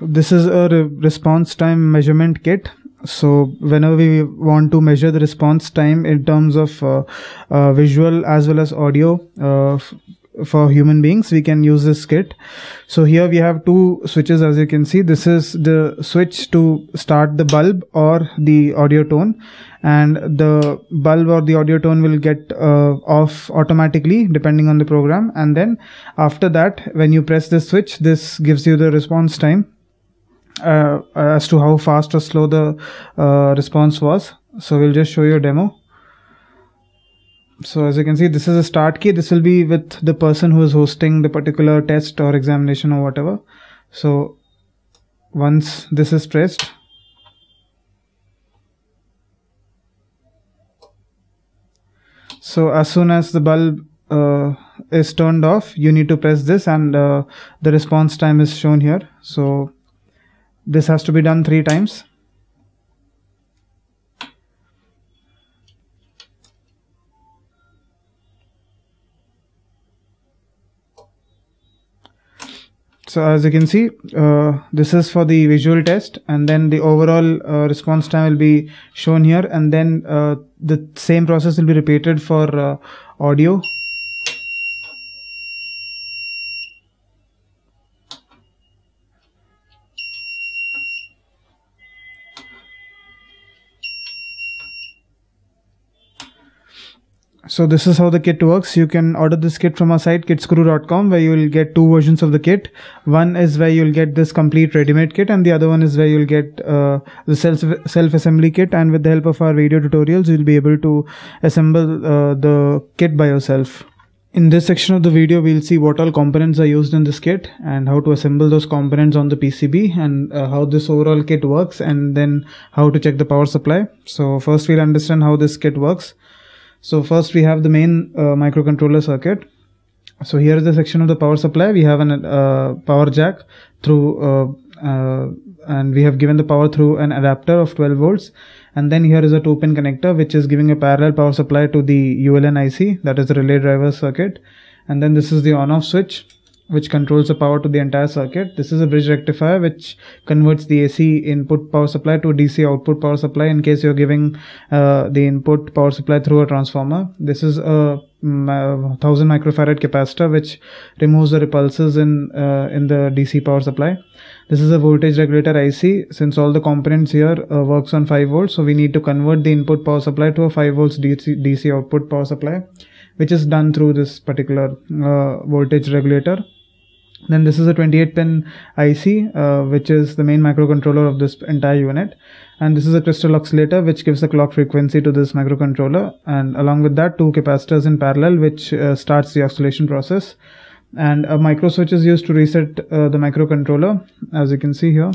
This is a response time measurement kit. So whenever we want to measure the response time in terms of visual as well as audio for human beings, we can use this kit. So here we have two switches, as you can see. This is the switch to start the bulb or the audio tone, and the bulb or the audio tone will get off automatically depending on the program. And then after that, when you press this switch, this gives you the response time as to how fast or slow the response was. So we'll just show you a demo. So as you can see, this is a start key. This will be with the person who is hosting the particular test or examination or whatever. So once this is pressed, so as soon as the bulb is turned off, you need to press this, and the response time is shown here. So this has to be done 3 times. So as you can see, this is for the visual test, and then the overall response time will be shown here, and then the same process will be repeated for audio. So this is how the kit works. You can order this kit from our site kitscrew.com, where you will get 2 versions of the kit. One is where you'll get this complete ready-made kit, and the other one is where you'll get the self-assembly kit, and with the help of our video tutorials, you'll be able to assemble the kit by yourself. In this section of the video, we'll see what all components are used in this kit and how to assemble those components on the PCB, and how this overall kit works, and then how to check the power supply. So first we'll understand how this kit works. So first we have the main microcontroller circuit. So here is the section of the power supply. We have an power jack through and we have given the power through an adapter of 12 volts. And then here is a 2-pin connector which is giving a parallel power supply to the ULN IC, that is the relay driver circuit. And then this is the on-off switch which controls the power to the entire circuit. This is a bridge rectifier which converts the AC input power supply to DC output power supply in case you're giving the input power supply through a transformer. This is a 1000 microfarad capacitor which removes the repulses in the DC power supply. This is a voltage regulator IC. Since all the components here works on 5 volts, so we need to convert the input power supply to a 5 volts DC output power supply, which is done through this particular voltage regulator. Then this is a 28-pin IC which is the main microcontroller of this entire unit, and this is a crystal oscillator which gives the clock frequency to this microcontroller, and along with that 2 capacitors in parallel which starts the oscillation process, and a micro switch is used to reset the microcontroller. As you can see here,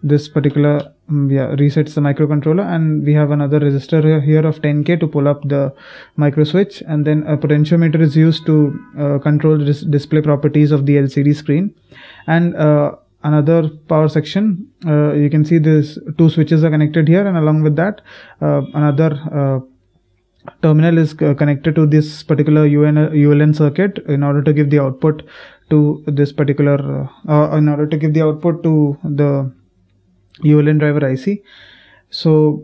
this particular resets the microcontroller, and we have another resistor here of 10K to pull up the micro switch, and then a potentiometer is used to control the display properties of the LCD screen. And another power section, you can see these 2 switches are connected here, and along with that another terminal is connected to this particular ULN circuit in order to give the output to this particular in order to give the output to the ULN driver IC. So,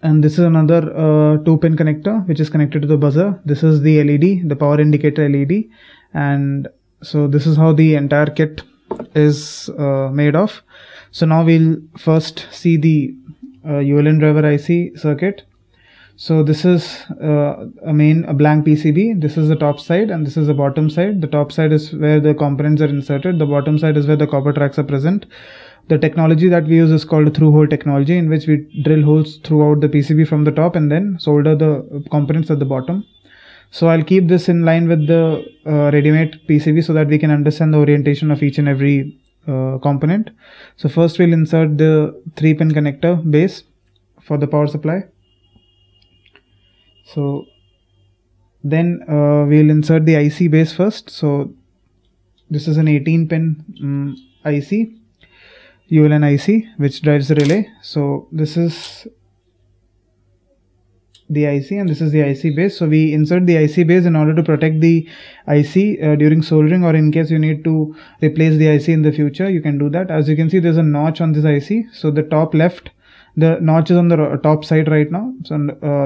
and this is another 2-pin connector which is connected to the buzzer. This is the LED, the power indicator LED, and so this is how the entire kit is made of. So now we'll first see the ULN driver IC circuit. So this is a blank PCB. This is the top side and this is the bottom side. The top side is where the components are inserted. The bottom side is where the copper tracks are present. The technology that we use is called through-hole technology, in which we drill holes throughout the PCB from the top and then solder the components at the bottom. So I'll keep this in line with the ready-made PCB so that we can understand the orientation of each and every component. So first we'll insert the 3-pin connector base for the power supply. So then we'll insert the IC base first. So this is an 18-pin IC, ULN IC, which drives the relay. So this is the IC, and this is the IC base. So we insert the IC base in order to protect the IC during soldering, or in case you need to replace the IC in the future, you can do that. As you can see, there's a notch on this IC. So the top left, the notch is on the top side right now. So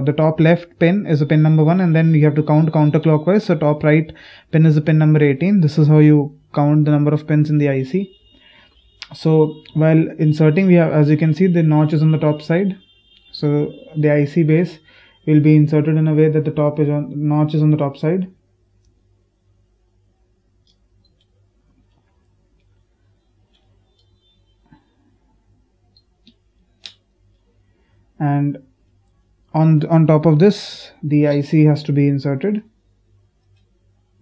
the top left pin is a pin number 1, and then you have to count counterclockwise. So top right pin is a pin number 18. This is how you count the number of pins in the IC. So while inserting, we have, as you can see, the notch is on the top side. So the IC base will be inserted in a way that the notch is on the top side. And on top of this, the IC has to be inserted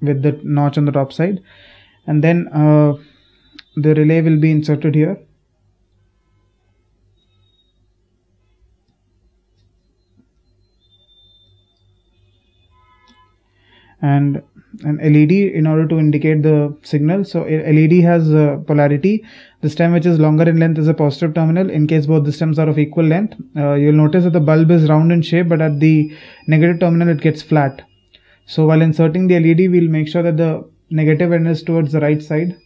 with the notch on the top side, and then the relay will be inserted here. And an LED in order to indicate the signal. So LED has a polarity. The stem which is longer in length is a positive terminal. In case both the stems are of equal length, you'll notice that the bulb is round in shape, but at the negative terminal it gets flat. So while inserting the LED, we'll make sure that the negative end is towards the right side.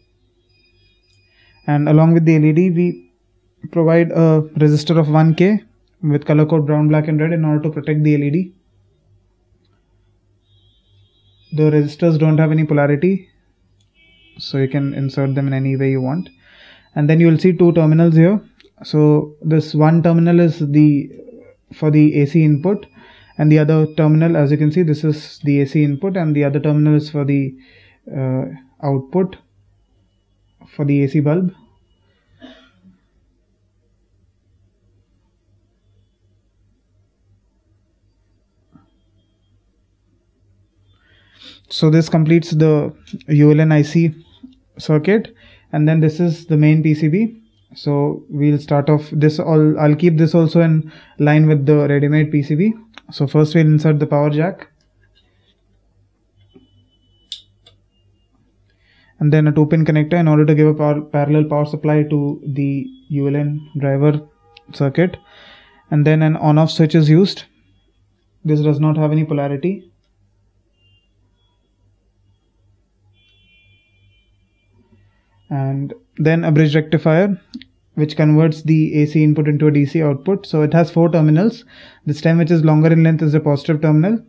And along with the LED, we provide a resistor of 1K with color code brown, black and red in order to protect the LED. The resistors don't have any polarity, so you can insert them in any way you want. And then you will see two terminals here. So this one terminal is for the AC input, and the other terminal, as you can see, this is the AC input, and the other terminal is for the output for the AC bulb. So this completes the ULN IC circuit, and then this is the main PCB. So we'll start off this I'll keep this also in line with the ready-made PCB. So first we'll insert the power jack, and then a 2-pin connector in order to give a parallel power supply to the ULN driver circuit, and then an on-off switch is used. This does not have any polarity. And then a bridge rectifier which converts the AC input into a DC output. So it has 4 terminals. The stem which is longer in length is a positive terminal.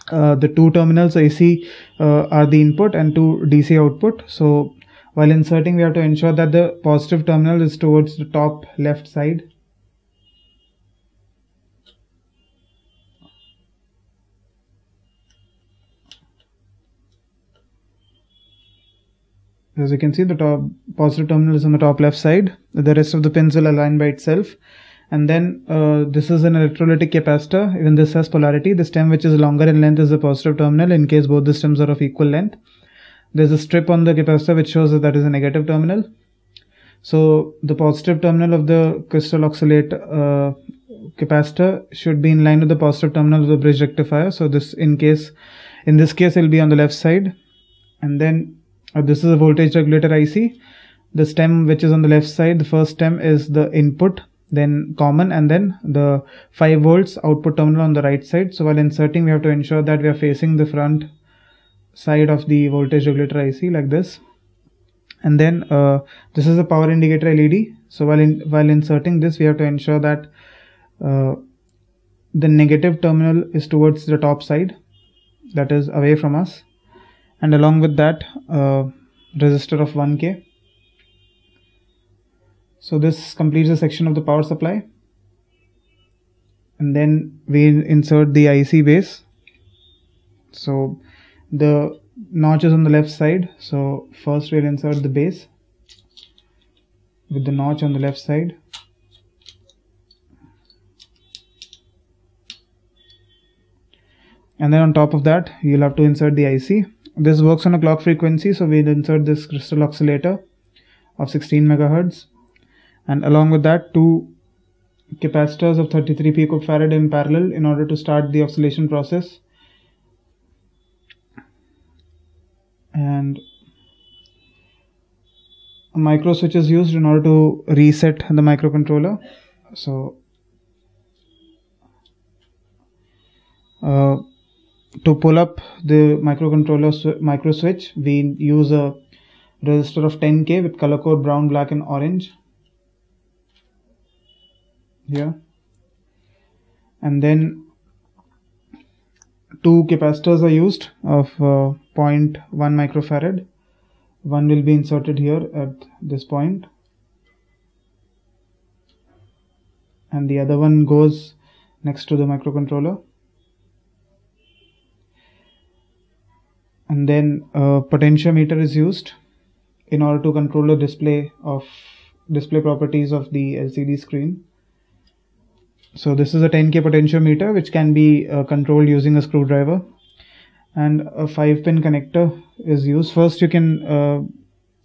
The 2 terminals AC are the input and 2 DC output. So while inserting, we have to ensure that the positive terminal is towards the top left side. As you can see, the top positive terminal is on the top left side. The rest of the pins will align by itself. And then this is an electrolytic capacitor. Even this has polarity. The stem which is longer in length is the positive terminal in case both the stems are of equal length. There's a strip on the capacitor which shows that is a negative terminal. So the positive terminal of the crystal oscillate capacitor should be in line with the positive terminal of the bridge rectifier. So in this case it will be on the left side. And then this is a voltage regulator IC. The stem which is on the left side, the first stem is the input, then common, and then the 5 volts output terminal on the right side. So while inserting, we have to ensure that we are facing the front side of the voltage regulator IC like this. And then this is a power indicator LED. So while inserting this, we have to ensure that the negative terminal is towards the top side, that is away from us. And along with that, resistor of 1K. So this completes the section of the power supply. And then we insert the IC base. So the notch is on the left side. So first we'll insert the base with the notch on the left side. And then on top of that, you'll have to insert the IC. This works on a clock frequency, so we'll insert this crystal oscillator of 16 megahertz, and along with that 2 capacitors of 33 picofarad in parallel in order to start the oscillation process. And a micro switch is used in order to reset the microcontroller. So To pull up the microcontroller micro switch, we use a resistor of 10K with color code brown, black and orange here, and then two capacitors are used of 0.1 microfarad. One will be inserted here at this point, and the other one goes next to the microcontroller. And then a potentiometer is used in order to control the display properties of the LCD screen. So this is a 10K potentiometer which can be controlled using a screwdriver, and a 5-pin connector is used. First you can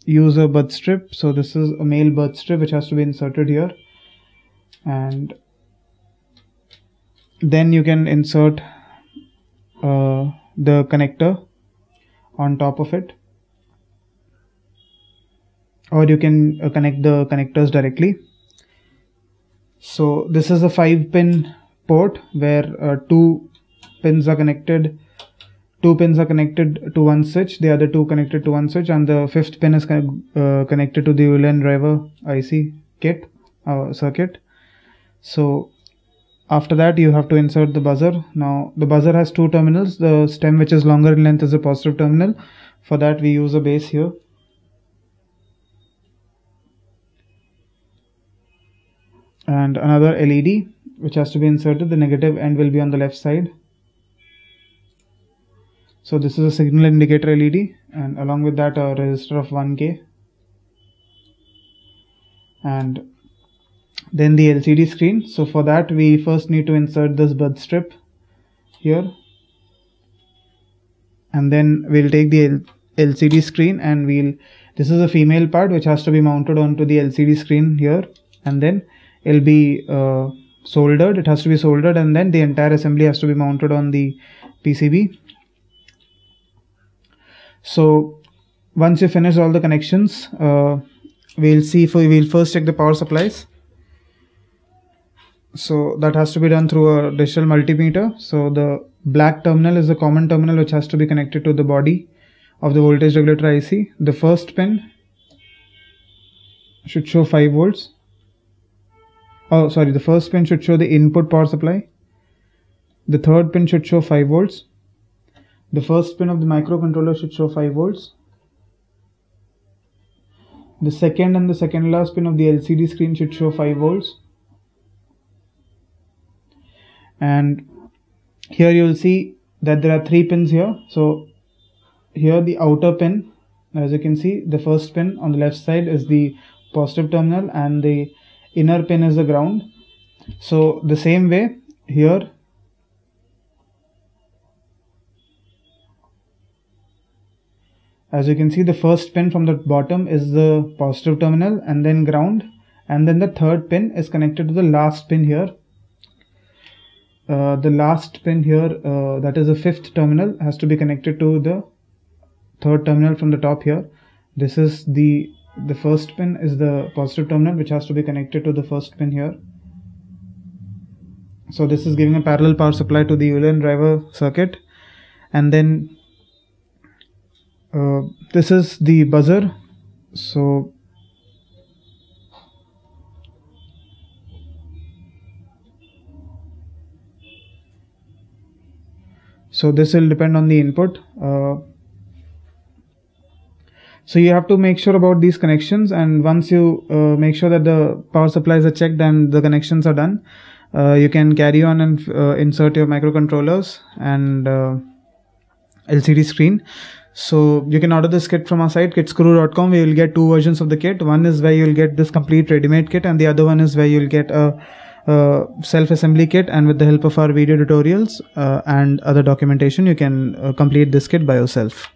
use a bud strip. So this is a male bud strip which has to be inserted here, and then you can insert the connector on top of it, or you can connect the connectors directly. So this is a 5-pin port where two pins are connected to one switch, the other two connected to one switch, and the 5th pin is connected to the ULN driver IC kit circuit. So after that you have to insert the buzzer. Now the buzzer has two terminals. The stem, which is longer in length, is a positive terminal. For that we use a base here, and another LED which has to be inserted. The negative end will be on the left side. So this is a signal indicator LED, and along with that a resistor of 1K, and then the LCD screen. So for that we first need to insert this bud strip here, and then we'll take the LCD screen and this is a female part which has to be mounted onto the LCD screen here, and then it'll be soldered. It has to be soldered, and then the entire assembly has to be mounted on the PCB. So once you finish all the connections, we'll first check the power supplies. So that has to be done through a digital multimeter. So the black terminal is the common terminal which has to be connected to the body of the voltage regulator IC. The first pin should show 5 volts. Oh, sorry, the first pin should show the input power supply. The third pin should show 5 volts. The first pin of the microcontroller should show 5 volts. The second and the second last pin of the LCD screen should show 5 volts. And here you will see that there are 3 pins here. So here the outer pin, as you can see, the first pin on the left side is the positive terminal and the inner pin is the ground. So the same way here, as you can see, the first pin from the bottom is the positive terminal and then ground, and then the third pin is connected to the last pin here. The last pin here, that is the 5th terminal, has to be connected to the third terminal from the top here. This is the first pin is the positive terminal which has to be connected to the first pin here. So this is giving a parallel power supply to the ULN driver circuit. And then this is the buzzer. So this will depend on the input. So you have to make sure about these connections, and once you make sure that the power supplies are checked and the connections are done, you can carry on and insert your microcontrollers and LCD screen. So you can order this kit from our site kitsguru.com, where you'll get 2 versions of the kit. One is where you'll get this complete ready-made kit, and the other one is where you'll get a self-assembly kit, and with the help of our video tutorials and other documentation, you can complete this kit by yourself.